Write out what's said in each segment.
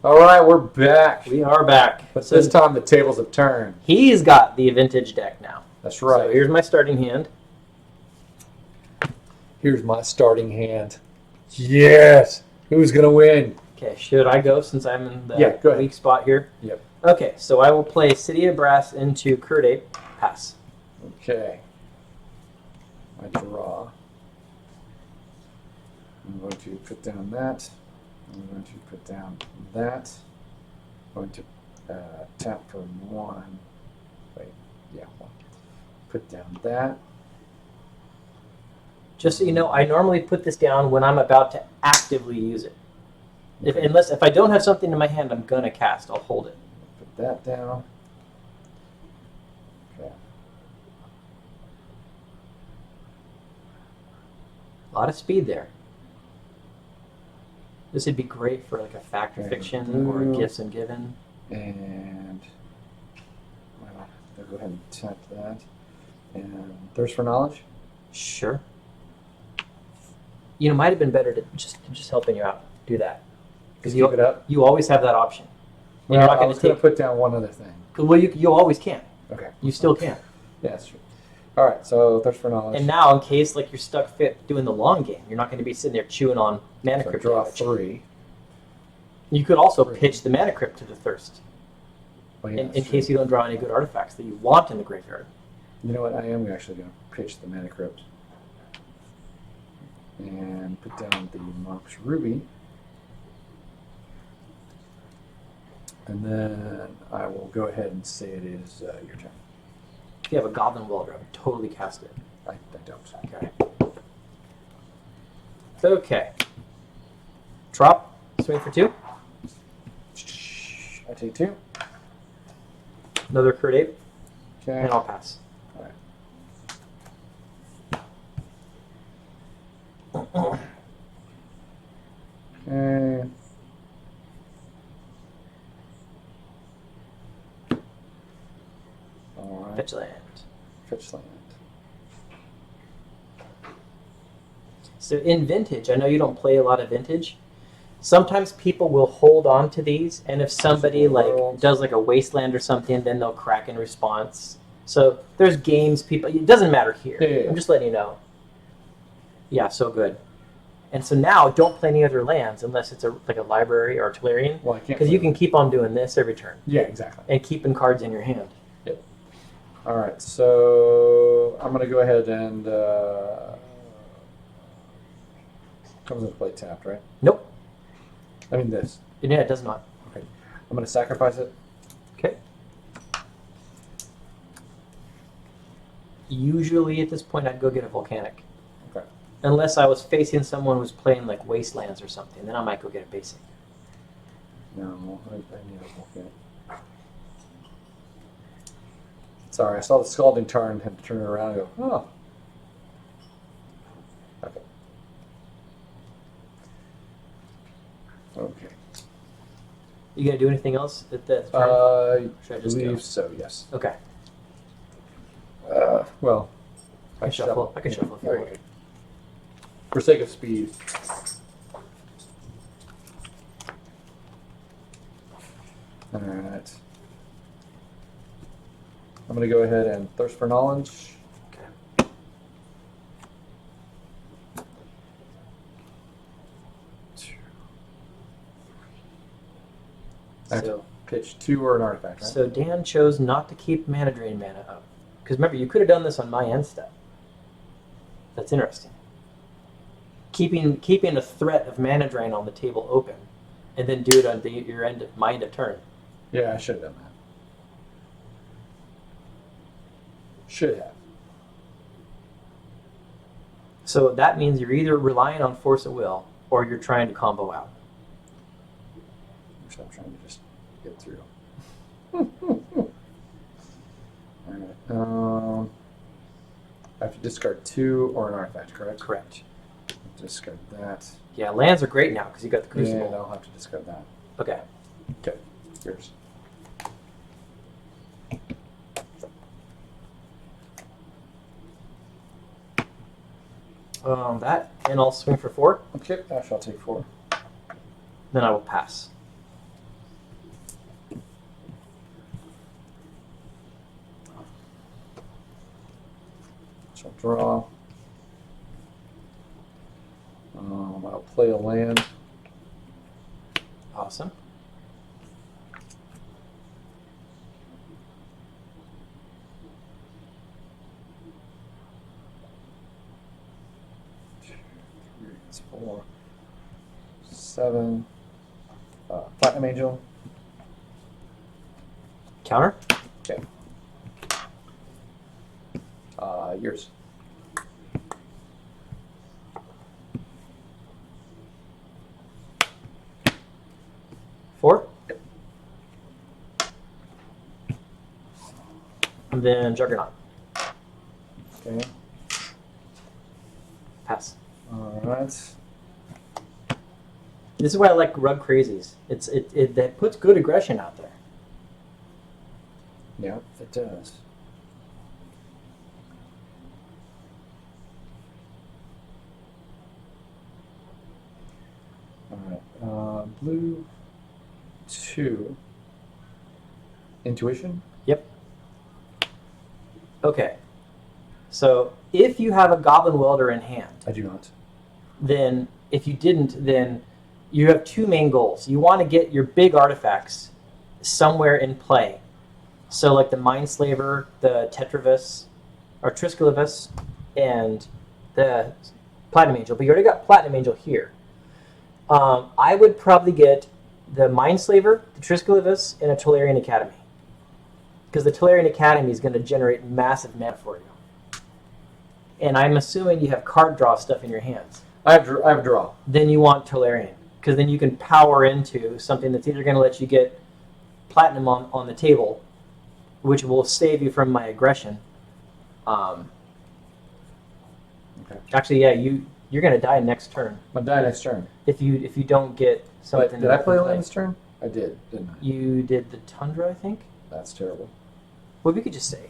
All right, we're back. We are back. But this time the tables have turned. He's got the vintage deck now. That's right. So here's my starting hand. Here's my starting hand. Yes. Who's going to win? Okay, should I go since I'm in the go ahead. weak spot here? Yep. Okay, so I will play City of Brass into Curdape. Pass. Okay. I draw. I'm going to put down that. I'm going to put down that. I'm going to tap for one. Wait, yeah, one. Put down that. Just so you know, I normally put this down when I'm about to actively use it. Okay. If I don't have something in my hand, I'm gonna cast. I'll hold it. Put that down. Okay. A lot of speed there. This would be great for like a fact or fiction or a gifts and given. And well, I'll go ahead and tap that. And Thirst for Knowledge. Sure. You know, might have been better to just helping you out. Do that. Because keep it up. You always have that option. Well, you're not I was going to put down one other thing. Well, you always can. Okay. You still can. Yeah, that's true. All right, so Thirst for Knowledge. And now, in case like you're stuck fit doing the long game, you're not going to be sitting there chewing on mana so crypt. Draw damage. 3. You could also pitch the mana crypt to the Thirst, Oh, yeah, in case you don't draw any good artifacts that you want in the graveyard. You know what? I am actually going to pitch the Mana Crypt. And put down the Mox Ruby. And then I will go ahead and say it is your turn. If you have a Goblin Welder, I would totally cast it. I don't. Okay. Okay. Drop. Swing for 2. I take 2. Another Curdape. Okay. And I'll pass. All right. Okay. All right. Fetch land. Fetch land. So in Vintage, I know you don't play a lot of Vintage. Sometimes people will hold on to these, and if somebody like does like a Wasteland or something, then they'll crack in response. So there's games people. It doesn't matter here. Yeah. I'm just letting you know. Yeah, so good. And so now, don't play any other lands unless it's like a library or a Tolarian, Well, I can't. because you can keep on doing this every turn. Yeah, exactly. And keeping cards in your hand. Yep. All right, so I'm going to go ahead and comes into play tapped, right? Nope. I mean this. Yeah, it does not. Okay. I'm going to sacrifice it. Okay. Usually at this point, I'd go get a Volcanic. Okay. Unless I was facing someone who's playing like Wastelands or something, then I might go get a basic. No, I need a Volcanic. Sorry, I saw the Scalding Tarn, had to turn it around and go, oh. Okay. Okay. You gonna do anything else at that turn? Should I just believe go? so, yes. Okay. Well, I can shuffle. I can shuffle if you want. Okay. For sake of speed. All right. I'm going to go ahead and Thirst for Knowledge. Okay. I have to So, pitch 2 or an artifact, right? so Dan chose not to keep mana drain mana up. Because remember, you could have done this on my end step. That's interesting. Keeping a threat of mana drain on the table open, and then do it on your end of my end of turn. Yeah, I should have done that. Should have. So that means you're either relying on Force of Will, or you're trying to combo out. Which I'm trying to just get through. All right. I have to discard 2 or an artifact, correct? Correct. Discard that. Yeah, lands are great now because you got the And Crucible. I'll have to discard that. Okay. Okay. Yours. That, and I'll swing for 4. Okay, I shall take 4. Then I will pass. which I'll draw. I'll play a land. Awesome. It's 4, 7. Platinum Angel. Counter. Okay. Yours. Four. Yep. And then Juggernaut. Okay. Pass. All right. This is why I like RUG Crazies. That puts good aggression out there. Yeah, it does. All right. Blue 2. Intuition. Yep. Okay. So if you have a Goblin Welder in hand, I do not. then if you didn't, then you have two main goals. You want to get your big artifacts somewhere in play. So like the Mindslaver, the Tetravis, or Triskelivis, and the Platinum Angel. But you already got Platinum Angel here. I would probably get the Mindslaver, the Triskelivis, and a Tolarian Academy. Because the Tolarian Academy is going to generate massive mana for you. And I'm assuming you have card draw stuff in your hands. I have a draw. Then you want Tolarian. Because then you can power into something that's either going to let you get Platinum on the table, which will save you from my aggression. Okay. Actually, yeah, you're going to die next turn I'll die next turn. if you don't get Wait, something. did I play a land this turn? I did, didn't I? You did the Tundra, I think. That's terrible. Well, we could just say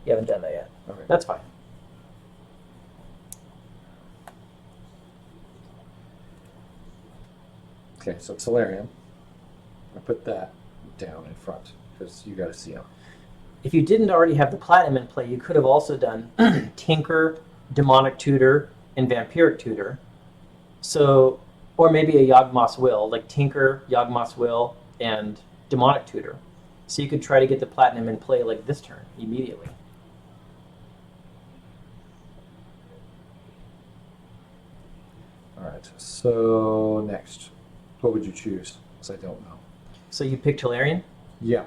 you haven't done that yet. Okay. That's fine. Okay, so Solarium. I put that down in front because you got to see them. If you didn't already have the Platinum in play, you could have also done Tinker, Demonic Tutor, and Vampiric Tutor. So, or maybe a Yawgmoth's Will, like Tinker, Yawgmoth's Will, and Demonic Tutor. So you could try to get the Platinum in play like this turn immediately. All right, so next. What would you choose? Because I don't know. So you pick Tolarian. Yeah,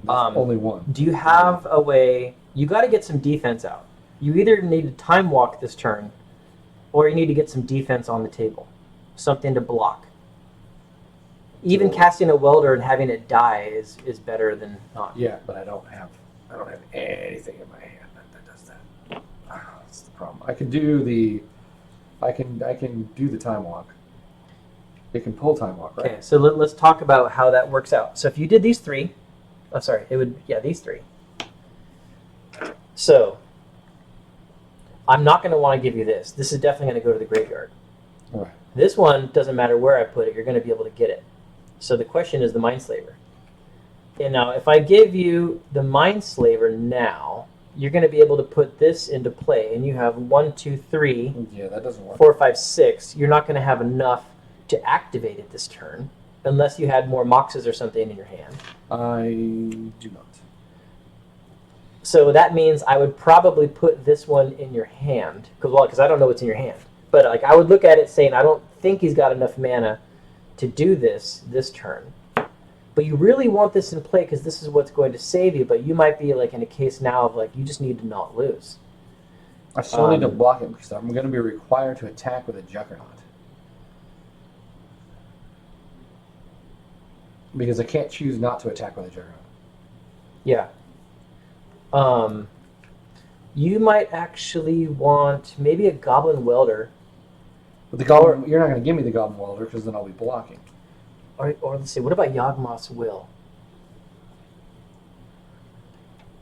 only one. Do you have a way? You got to get some defense out. You either need to time walk this turn, or you need to get some defense on the table, something to block. Even casting a welder and having it die is better than not. Yeah, but I don't have anything in my hand that does that. That's the problem. I can do the time walk. It can pull time walk, right? Okay, so let's talk about how that works out. So if you did these three, these three. So I'm not going to want to give you this. This is definitely going to go to the graveyard. All right. This one doesn't matter where I put it. You're going to be able to get it. So the question is the Mindslaver. And now if I give you the Mindslaver now, you're going to be able to put this into play. And you have 1, 2, 3. Yeah, that doesn't work. 4, 5, 6. You're not going to have enough to activate it this turn unless you had more Moxes or something in your hand. I do not. So that means I would probably put this one in your hand because I don't know what's in your hand. But like I would look at it saying I don't think he's got enough mana to do this turn. But you really want this in play because this is what's going to save you. But you might be like in a case now of like you just need to not lose. I still need to block him because I'm going to be required to attack with a Juggernaut. Because I can't choose not to attack with a Juggernaut. Yeah. You might actually want maybe a Goblin Welder. But the Goblin, you're not going to give me the Goblin Welder because then I'll be blocking. Or let's see, what about Yawgmoth's Will?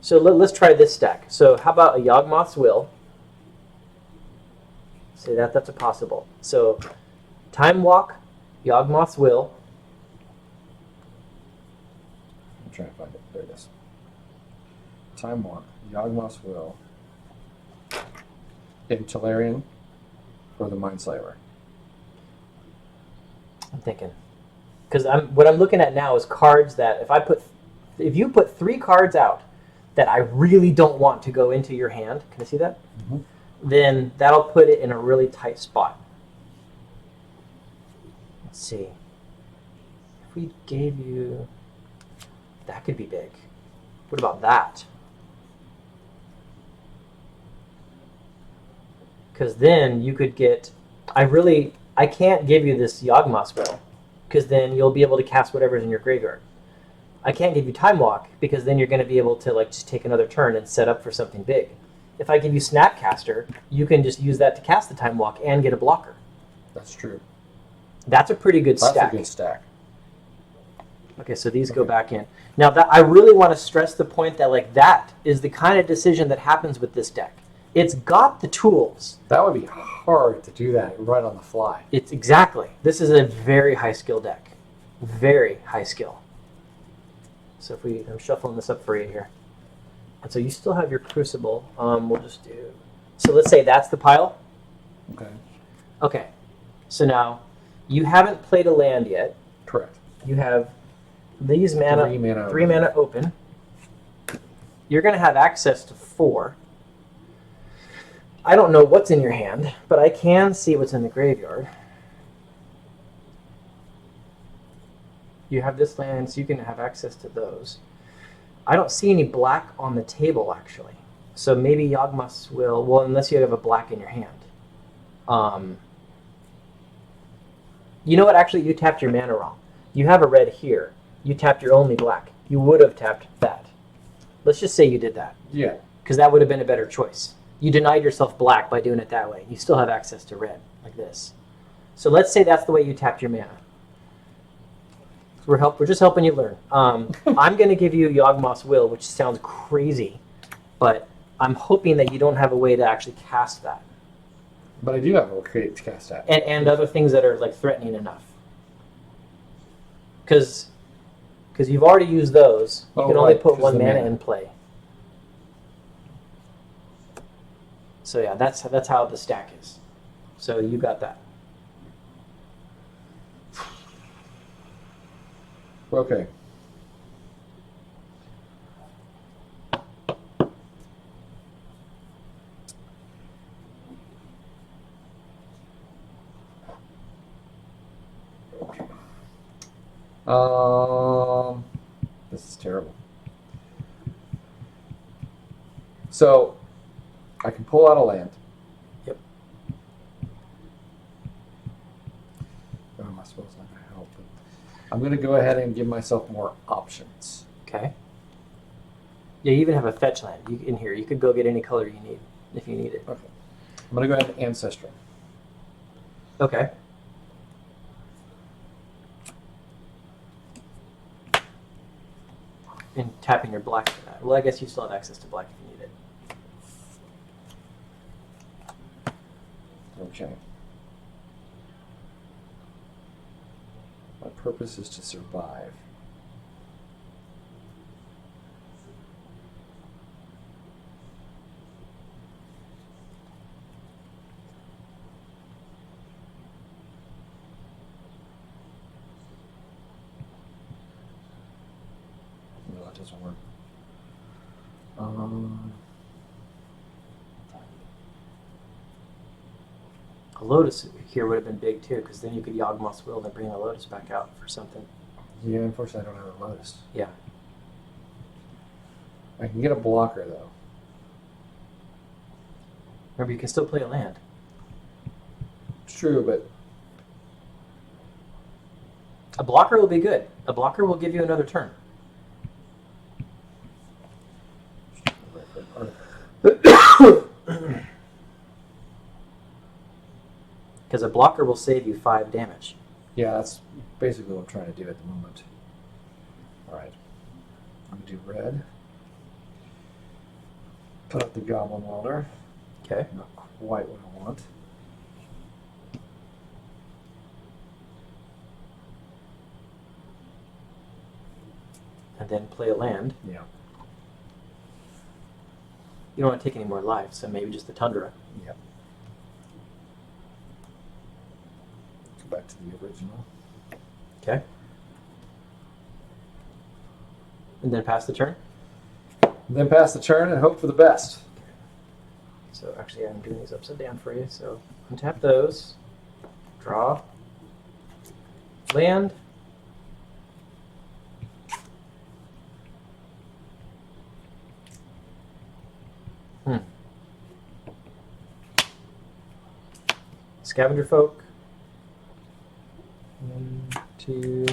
So let's try this stack. So how about a Yawgmoth's Will? Say that's a possible. So Time Walk, Yawgmoth's Will. I'm trying to find it. There it is. Time Walk, Yawgmoth's Will. in Tolarian or the Mindslaver? I'm thinking. Because what I'm looking at now is cards that if you put 3 cards out that I really don't want to go into your hand, can I see that? Mm-hmm. Then that'll put it in a really tight spot. Let's see. If we gave you, that could be big. What about that? Because then you could get, I can't give you this Yawgmoth's Will, because then you'll be able to cast whatever's in your graveyard. I can't give you Time Walk, because then you're going to be able to like just take another turn and set up for something big. If I give you Snapcaster, you can just use that to cast the Time Walk and get a blocker. That's true. That's a pretty good stack. That's a good stack. Okay, so these go back in. Now, that I really want to stress the point that like that is the kind of decision that happens with this deck. It's got the tools. That would be hard to do that right on the fly. It's exactly. This is a very high skill deck. Very high skill. So if I'm shuffling this up for you here. And so you still have your Crucible. We'll just do, so let's say that's the pile. Okay. Okay. So now you haven't played a land yet. Correct. You have these mana, 3 mana open. You're going to have access to 4. I don't know what's in your hand, but I can see what's in the graveyard. You have this land, so you can have access to those. I don't see any black on the table, actually. So maybe Yawgmoth's Will, well, unless you have a black in your hand. You know what? Actually, you tapped your mana wrong. You have a red here. You tapped your only black. You would have tapped that. Let's just say you did that. Yeah. Because that would have been a better choice. You denied yourself black by doing it that way. You still have access to red, like this. So let's say that's the way you tapped your mana. We're just helping you learn. I'm going to give you Yawgmoth's Will, which sounds crazy, but I'm hoping that you don't have a way to actually cast that. But I do have a way to cast that. And other things that are like threatening enough. Because you've already used those. You can only put 1 mana in play. So yeah, that's how the stack is. So you got that. Okay. This is terrible. So, I can pull out a land. Yep. Oh, my spell's not going to help. But I'm going to go ahead and give myself more options. Okay. Yeah, you even have a fetch land in here. You could go get any color you need if you need it. Okay. I'm going to go ahead and Ancestral. Okay. And tapping your black for that. Well, I guess you still have access to black if you need it. Okay. My purpose is to survive. No, that doesn't work. A Lotus here would have been big too, because then you could Yawgmoth's Will and bring the Lotus back out for something. Yeah, unfortunately I don't have a Lotus. Yeah. I can get a blocker though. Remember, you can still play a land. It's true, but A blocker will be good. A blocker will give you another turn. Because a blocker will save you 5 damage. yeah, that's basically what I'm trying to do at the moment. Alright. I'm going to do red. Put up the Goblin Welder. Okay. Not quite what I want. And then play a land. Yeah. You don't want to take any more lives, so maybe just the Tundra. Yeah. back to the original. Okay. And then pass the turn? Then pass the turn and hope for the best. So actually I'm doing these upside down for you. So untap those. Draw. Land. Scavenger Folk. 1, 2.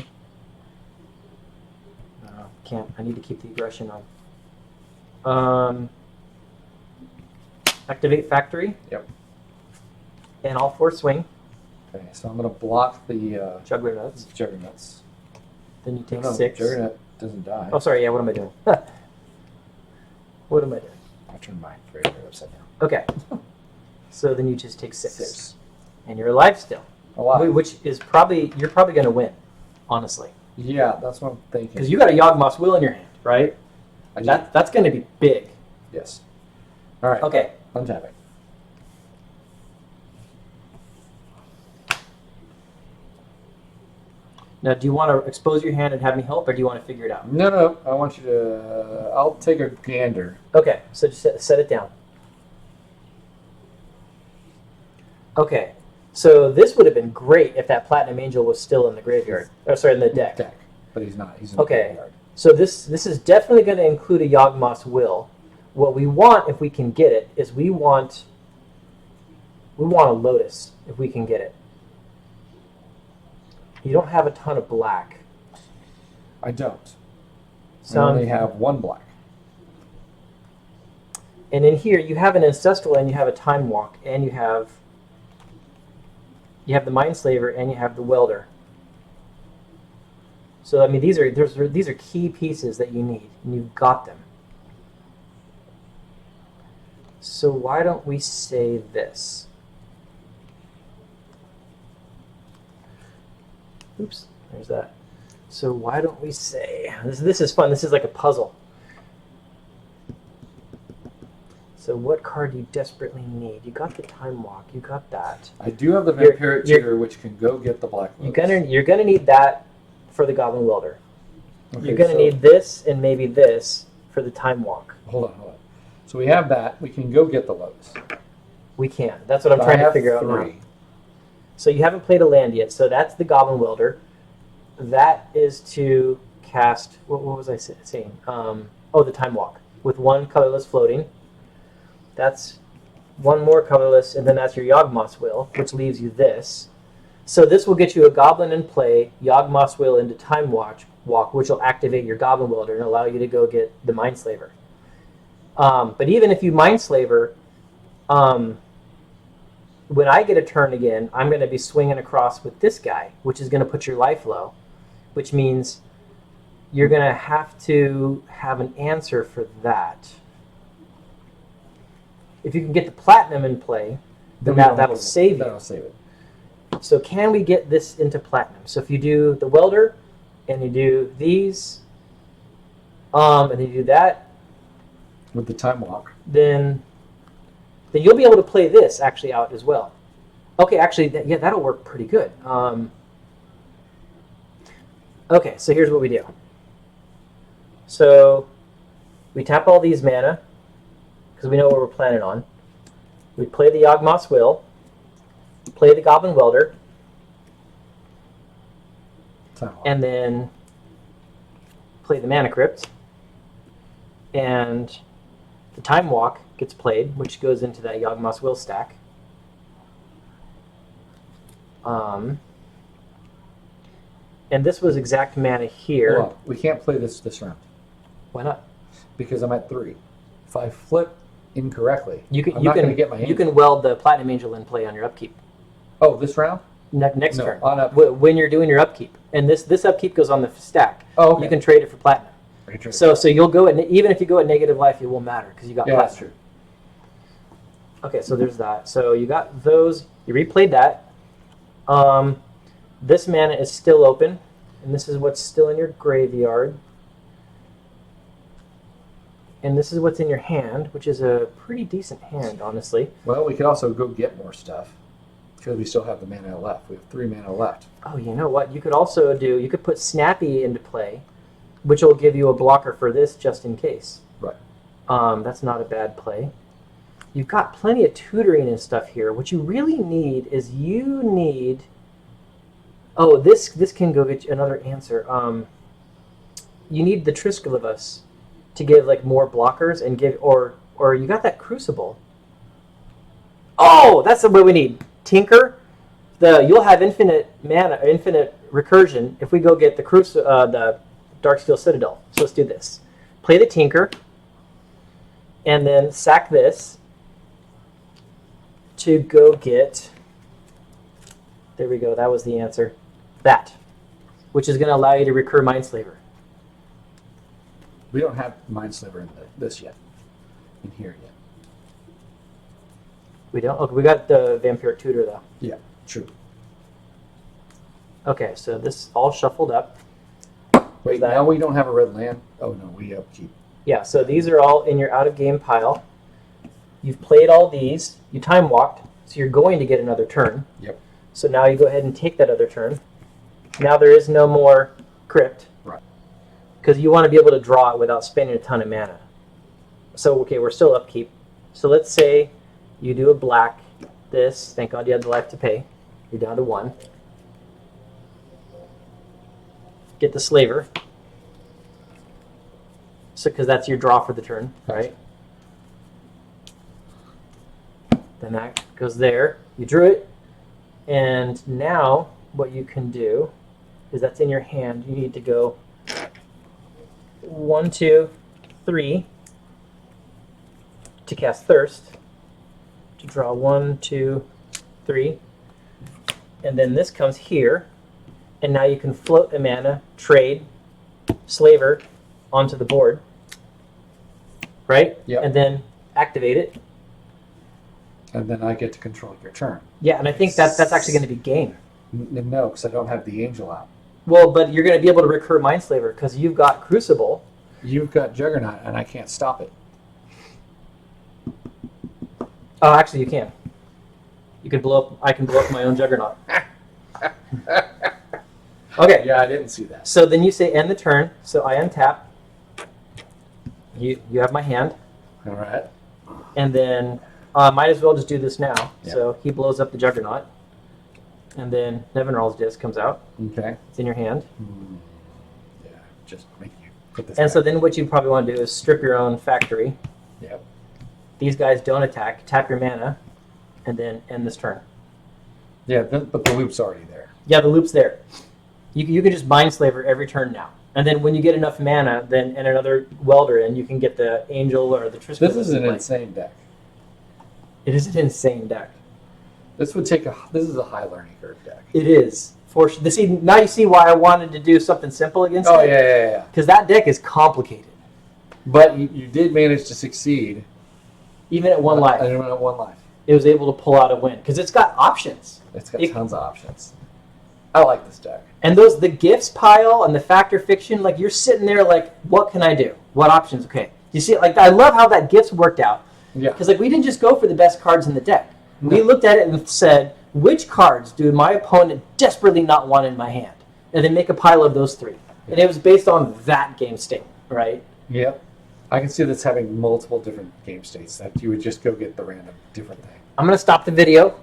No, can't. I need to keep the aggression on. Activate Factory. Yep. And all 4 swing. Okay, so I'm going to block the Jugglernuts. Juggernauts. Then you take No, 6. Juggernaut doesn't die. Oh, sorry. Yeah, what am I doing? What am I doing? I turned my graveyard upside down. Okay. So then you just take 6. And you're alive still. Alive. Which is probably, you're probably going to win, honestly. Yeah, that's what I'm thinking. Because you got a Yawgmoth's Will in your hand, right? That's going to be big. Yes. All right. Okay. Untapping. Now, do you want to expose your hand and have me help, or do you want to figure it out? No. I want you to. I'll take a gander. Okay, so just set it down. Okay, so this would have been great if that Platinum Angel was still in the graveyard. Oh, sorry, in the deck. But he's not. He's in the graveyard. So this is definitely going to include a Yawgmoth's Will. What we want, if we can get it, is we want a Lotus, if we can get it. You don't have a ton of black. I don't. So I only have 1 black. And in here, you have an Ancestral, and you have a Time Walk, and you have the Mindslaver, and you have the Welder. So I mean, these are key pieces that you need, and you've got them. So why don't we say this? Oops, there's that. So why don't we say, this is fun, this is like a puzzle. So what card do you desperately need? You got the Time Walk, you got that. I do have the Vampiric Tutor, which can go get the black Lotus. You're gonna need that for the Goblin Welder. Okay, you're gonna need this and maybe this for the Time Walk. Hold on. So we have that. We can go get the Lotus. We can. That's what I'm trying to figure out now. So you haven't played a land yet, so that's the Goblin Welder. That is to cast, what was I saying? The Time Walk, with 1 colorless floating. That's 1 more colorless, and then that's your Yawgmoth's Will, which leaves you this. So this will get you a Goblin in play, Yawgmoth's Will into Time Walk, which will activate your Goblin Welder and allow you to go get the Mindslaver. But even if you Mindslaver, when I get a turn again, I'm going to be swinging across with this guy, which is going to put your life low, which means you're going to have to have an answer for that. If you can get the Platinum in play, then that'll save you. That'll save it. So can we get this into Platinum? So if you do the Welder, and you do these, and then you do that, with the Time Walk, then you'll be able to play this actually out as well. Okay, actually, that'll work pretty good. Okay, so here's what we do. So we tap all these mana, because we know what we're planning on. We play the Yawgmoth's Will, play the Goblin Welder, and then play the Mana Crypt, and the Time Walk gets played, which goes into that Yawgmoth's Will stack. And this was exact mana here. Hold on. We can't play this round. Why not? Because I'm at 3. If I flip incorrectly, you can get my hand. You can weld the Platinum Angel in play on your upkeep. Oh, this round? Next No, turn. on upkeep. When you're doing your upkeep. And this upkeep goes on the stack. Oh, okay. You can trade it for Platinum. So you'll go at, even if you go at negative life, it won't matter because you got Platinum. That's true. Okay, so there's that. So you got those. You replayed that. This mana is still open, and this is what's still in your graveyard. And this is what's in your hand, which is a pretty decent hand, honestly. Well, we could also go get more stuff. Because we still have the mana left. We have 3 mana left. Oh, you know what? You could also do, you could put Snappy into play, which will give you a blocker for this just in case. Right. That's not a bad play. You've got plenty of tutoring and stuff here. What you really need is you need... Oh, this can go get you another answer. You need the Triskelivus to give like more blockers and give... Or you got that Crucible. Oh, that's the way we need. Tinker. You'll have infinite mana, infinite recursion if we go get the the Darksteel Citadel. So let's do this. Play the Tinker, and then sack this to go get. There we go. That was the answer. That, which is going to allow you to recur Mindslaver. We don't have Mindslaver in this yet. In here yet. We don't. Okay, we got the Vampiric Tutor though. Yeah, true. Okay, so this all shuffled up. Wait, now we don't have a red land? Oh no, we upkeep. Yeah, so these are all in your out-of-game pile. You've played all these. You time-walked, so you're going to get another turn. Yep. So now you go ahead and take that other turn. Now there is no more Crypt. Right. Because you want to be able to draw it without spending a ton of mana. So, okay, we're still upkeep. So let's say you do a black this. Thank God you had the life to pay. You're down to 1. Get the Slaver. So, because that's your draw for the turn, right? Then that goes there. You drew it. And now what you can do is that's in your hand. You need to go 1, 2, 3 to cast Thirst. To draw 1, 2, 3. And then this comes here. And now you can float a mana, trade, Slaver onto the board. Right? Yep. And then activate it. And then I get to control your turn. Yeah, and I think that's actually going to be game. No, because I don't have the Angel out. Well, but you're going to be able to recur Mindslaver because you've got Crucible. You've got Juggernaut, and I can't stop it. Oh, actually, you can. You can blow up. I can blow up my own Juggernaut. Okay. Yeah, I didn't see that. So then you say end the turn. So I untap. You have my hand, All right. and then might as well just do this now. Yeah. So he blows up the Juggernaut, and then Nevinral's Disc comes out. Okay. It's in your hand. Yeah, just make you put this And back. so then what you probably want to do is strip your own factory. Yep. These guys don't attack. Tap your mana, and then end this turn. Yeah, but the loop's already there. Yeah, the loop's there. You can just Mindslaver every turn now. And then when you get enough mana, then and another Welder in, you can get the Angel or the Triskelivus. This is an play. insane deck. It is an insane deck. This would take this is a high learning curve deck. It is. For see, now you see why I wanted to do something simple against it. Oh, yeah. Because that deck is complicated. But you did manage to succeed. Even at 1 life. Even at 1 life. It was able to pull out a win. Because it's got options. It's got tons of options. I like this deck. And the gifts pile and the factor fiction, like you're sitting there like, what can I do? What options? Okay. You see, like I love how that gifts worked out. Yeah. Because like we didn't just go for the best cards in the deck. No. We looked at it and said, which cards do my opponent desperately not want in my hand? And then make a pile of those 3. And it was based on that game state, right? Yep. I can see this having multiple different game states that you would just go get the random different thing. I'm going to stop the video.